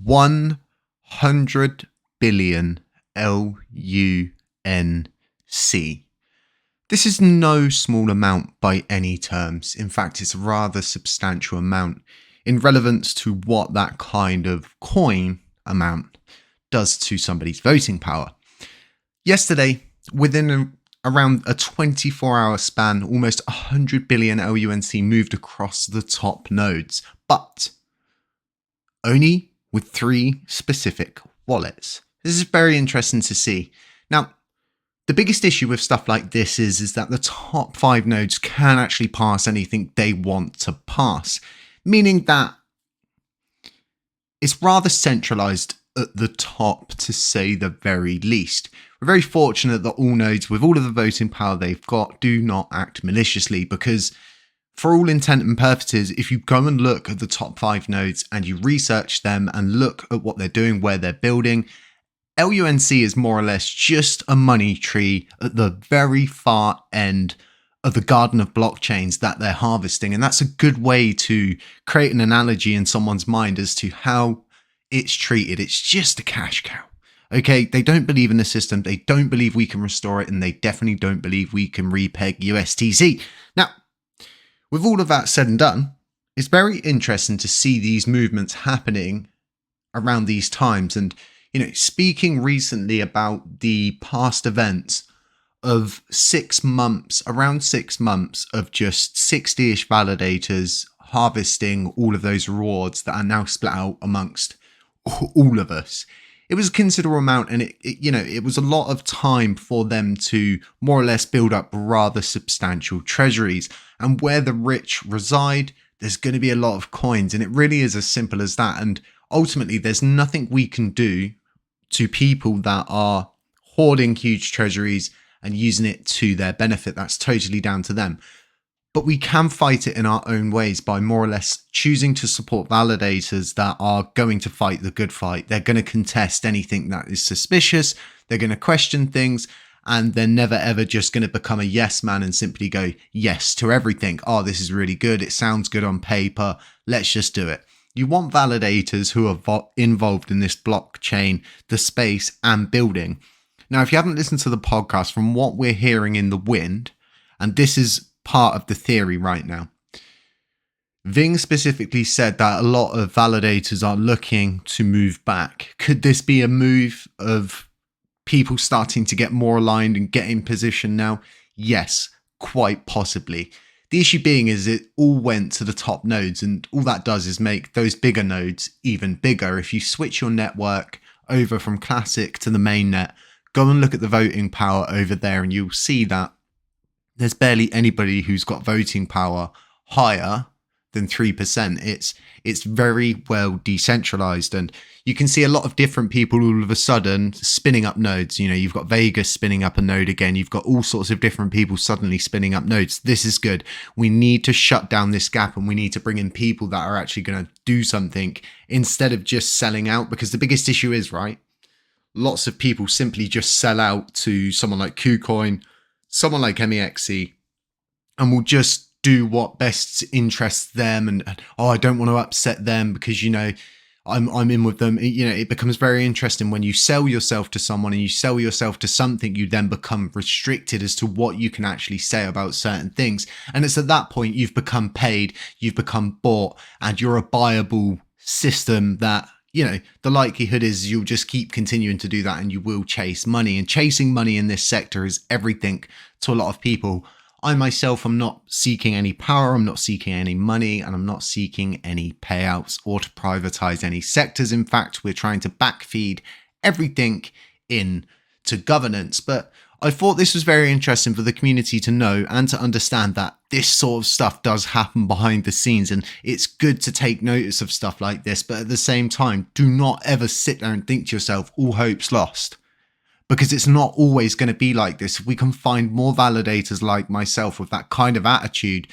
100 billion LUNC. This is no small amount by any terms. In fact, it's a rather substantial amount in relevance to what that kind of coin amount does to somebody's voting power. Yesterday, within around a 24-hour span, almost 100 billion LUNC moved across the top nodes, but only with 3 specific wallets. This is very interesting to see. Now, the biggest issue with stuff like this is that the top 5 nodes can actually pass anything they want to pass, meaning that it's rather centralized at the top, to say the very least. We're very fortunate that all nodes, with all of the voting power they've got, do not act maliciously, because for all intent and purposes, if you go and look at the top 5 nodes and you research them and look at what they're doing, where they're building, LUNC is more or less just a money tree at the very far end of the garden of blockchains that they're harvesting. And that's a good way to create an analogy in someone's mind as to how it's treated. It's just a cash cow. Okay, they don't believe in the system. They don't believe we can restore it. And they definitely don't believe we can repeg USTC. Now, with all of that said and done, it's very interesting to see these movements happening around these times. And speaking recently about the past events of 6 months, around 6 months of just 60-ish validators harvesting all of those rewards that are now split out amongst all of us. It was a considerable amount, and it was a lot of time for them to more or less build up rather substantial treasuries. And where the rich reside, there's going to be a lot of coins, and it really is as simple as that. And ultimately, there's nothing we can do to people that are hoarding huge treasuries and using it to their benefit. That's totally down to them. But we can fight it in our own ways by more or less choosing to support validators that are going to fight the good fight. They're going to contest anything that is suspicious. They're going to question things, and they're never ever just going to become a yes man and simply go yes to everything. Oh, this is really good. It sounds good on paper. Let's just do it. You want validators who are involved in this blockchain, the space, and building. Now, if you haven't listened to the podcast, from what we're hearing in the wind, and this is part of the theory right now, Ving specifically said that a lot of validators are looking to move back. Could this be a move of people starting to get more aligned and get in position now? Yes, quite possibly. The issue being is it all went to the top nodes, and all that does is make those bigger nodes even bigger. If you switch your network over from Classic to the mainnet, go and look at the voting power over there, and you'll see that there's barely anybody who's got voting power higher than 3%. It's very well decentralized, and you can see a lot of different people all of a sudden spinning up nodes. You've got Vegas spinning up a node again. You've got all sorts of different people suddenly spinning up nodes. This is good. We need to shut down this gap, and we need to bring in people that are actually going to do something instead of just selling out, because the biggest issue is, right, lots of people simply just sell out to someone like KuCoin, someone like MEXC, and will just do what best interests them. And I don't want to upset them because I'm in with them. It becomes very interesting when you sell yourself to someone and you sell yourself to something. You then become restricted as to what you can actually say about certain things, and it's at that point you've become paid, you've become bought, and you're a buyable system that the likelihood is you'll just keep continuing to do that, and you will chase money. And chasing money in this sector is everything to a lot of people. I myself am not seeking any power, I'm not seeking any money, and I'm not seeking any payouts or to privatize any sectors. In fact, we're trying to backfeed everything into governance. But I thought this was very interesting for the community to know and to understand that this sort of stuff does happen behind the scenes, and it's good to take notice of stuff like this. But at the same time, do not ever sit there and think to yourself, all hope's lost, because it's not always going to be like this. If we can find more validators like myself with that kind of attitude,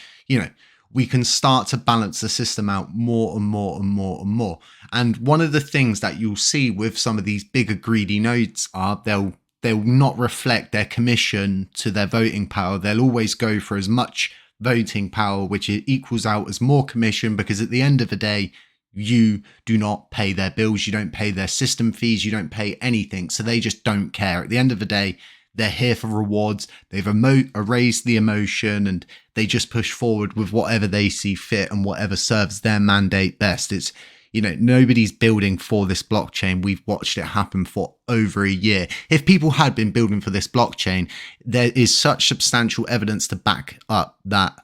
we can start to balance the system out more and more and more and more. And one of the things that you'll see with some of these bigger greedy nodes are they'll not reflect their commission to their voting power. They'll always go for as much voting power, which equals out as more commission, because at the end of the day, you do not pay their bills, you don't pay their system fees, you don't pay anything. So they just don't care. At the end of the day, they're here for rewards. They've erased the emotion, and they just push forward with whatever they see fit and whatever serves their mandate best. It's, nobody's building for this blockchain. We've watched it happen for over a year. If people had been building for this blockchain, there is such substantial evidence to back up that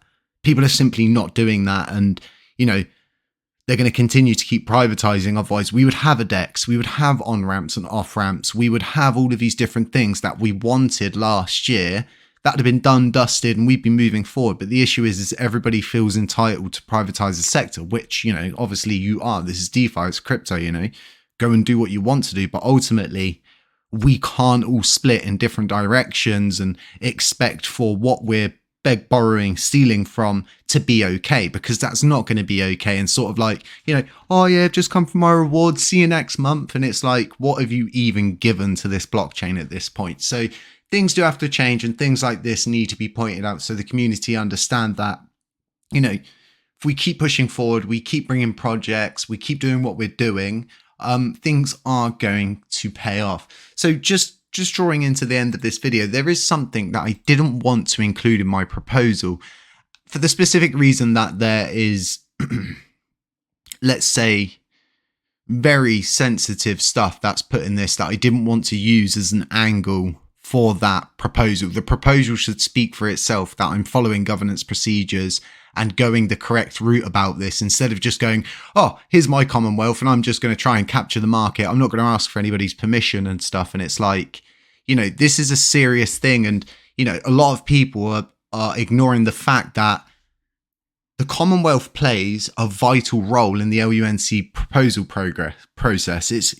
people are simply not doing that. And, they're going to continue to keep privatizing. Otherwise, we would have a DEX, we would have on-ramps and off-ramps, we would have all of these different things that we wanted last year that would have been done, dusted, and we'd be moving forward. But the issue is everybody feels entitled to privatize the sector, which, obviously you are. This is DeFi, it's crypto, go and do what you want to do. But ultimately, we can't all split in different directions and expect for what we're borrowing, stealing from to be okay, because that's not going to be okay. And sort of like, oh yeah, I've just come from my rewards, see you next month. And it's like, what have you even given to this blockchain at this point? So things do have to change, and things like this need to be pointed out so the community understand that, if we keep pushing forward, we keep bringing projects, we keep doing what we're doing, things are going to pay off. So just drawing into the end of this video, there is something that I didn't want to include in my proposal for the specific reason that there is, let's say, very sensitive stuff that's put in this that I didn't want to use as an angle for that proposal. The proposal should speak for itself, that I'm following governance procedures and going the correct route about this, instead of just going, oh, here's my Commonwealth and I'm just going to try and capture the market. I'm not going to ask for anybody's permission and stuff. And it's like, this is a serious thing. And, a lot of people are ignoring the fact that the Commonwealth plays a vital role in the LUNC proposal process. It's,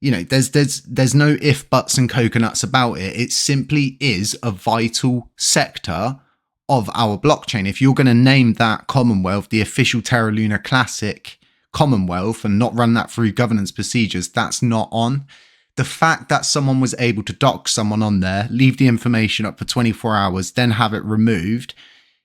there's no if, buts and coconuts about it. It simply is a vital sector of our blockchain. If you're going to name that Commonwealth the official Terra Luna Classic Commonwealth and not run that through governance procedures, that's not on. The fact that someone was able to dock someone on there, leave the information up for 24 hours, then have it removed,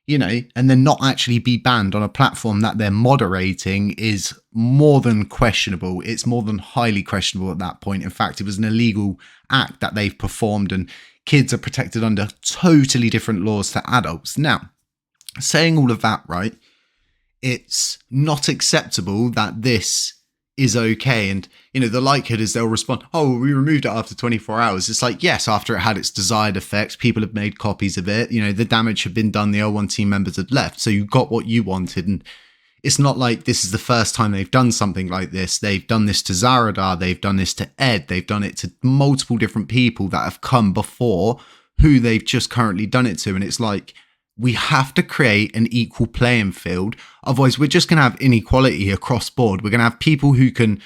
and then not actually be banned on a platform that they're moderating is more than questionable. It's more than highly questionable at that point. In fact, it was an illegal act that they've performed, and kids are protected under totally different laws to adults. Now, saying all of that, right, it's not acceptable that this is okay. And, the likelihood is they'll respond, oh, well, we removed it after 24 hours. It's like, yes, after it had its desired effects, people have made copies of it. The damage had been done. The L1 team members had left. So you got what you wanted. And it's not like this is the first time they've done something like this. They've done this to Zaradar. They've done this to Ed. They've done it to multiple different people that have come before who they've just currently done it to. And it's like, we have to create an equal playing field. Otherwise, we're just going to have inequality across board. We're going to have people who can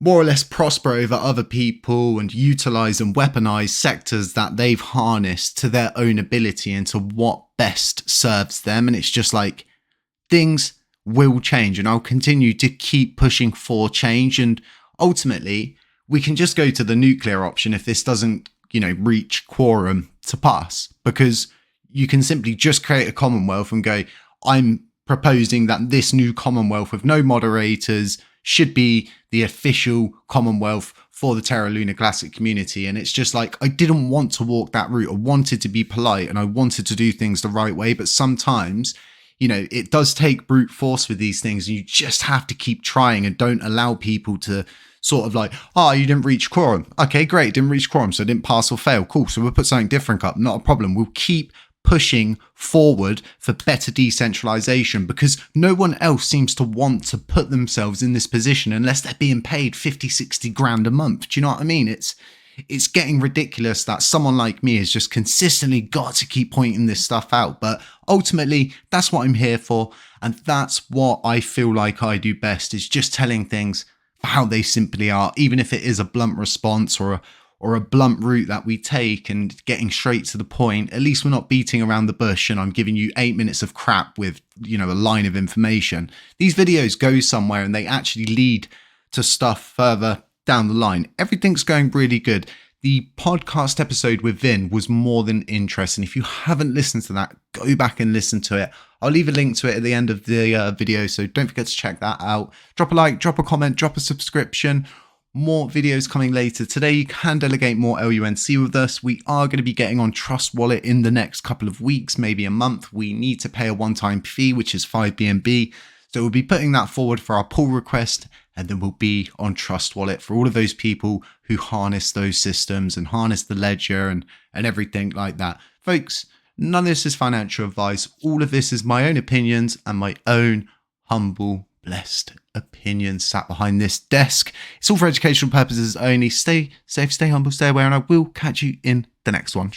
more or less prosper over other people and utilize and weaponize sectors that they've harnessed to their own ability and to what best serves them. And it's just like, things will change, and I'll continue to keep pushing for change. And ultimately, we can just go to the nuclear option if this doesn't, reach quorum to pass, because you can simply just create a Commonwealth and go, I'm proposing that this new Commonwealth with no moderators should be the official Commonwealth for the Terra Luna Classic community. And it's just like, I didn't want to walk that route. I wanted to be polite and I wanted to do things the right way. But sometimes, it does take brute force with these things. And you just have to keep trying and don't allow people to sort of like, oh, you didn't reach quorum. Okay, great. Didn't reach quorum. So it didn't pass or fail. Cool. So we'll put something different up. Not a problem. We'll keep pushing forward for better decentralization, because no one else seems to want to put themselves in this position unless they're being paid 50, 60 grand a month. Do you know what I mean? It's getting ridiculous that someone like me has just consistently got to keep pointing this stuff out. But ultimately, that's what I'm here for. And that's what I feel like I do best, is just telling things for how they simply are, even if it is a blunt response or a blunt route that we take and getting straight to the point. At least we're not beating around the bush and I'm giving you 8 minutes of crap with, a line of information. These videos go somewhere and they actually lead to stuff further down the line. Everything's going really good. The podcast episode with Vin was more than interesting. If you haven't listened to that, go back and listen to it. I'll leave a link to it at the end of the video, so don't forget to check that out. Drop a like, drop a comment, drop a subscription. More videos coming later. Today you can delegate more LUNC with us. We are going to be getting on Trust Wallet in the next couple of weeks, maybe a month. We need to pay a one-time fee, which is 5 BNB. So we'll be putting that forward for our pull request, and then we'll be on Trust Wallet for all of those people who harness those systems and harness the ledger and everything like that. Folks, none of this is financial advice. All of this is my own opinions and my own humble, blessed opinions sat behind this desk. It's all for educational purposes only. Stay safe, stay humble, stay aware, and I will catch you in the next one.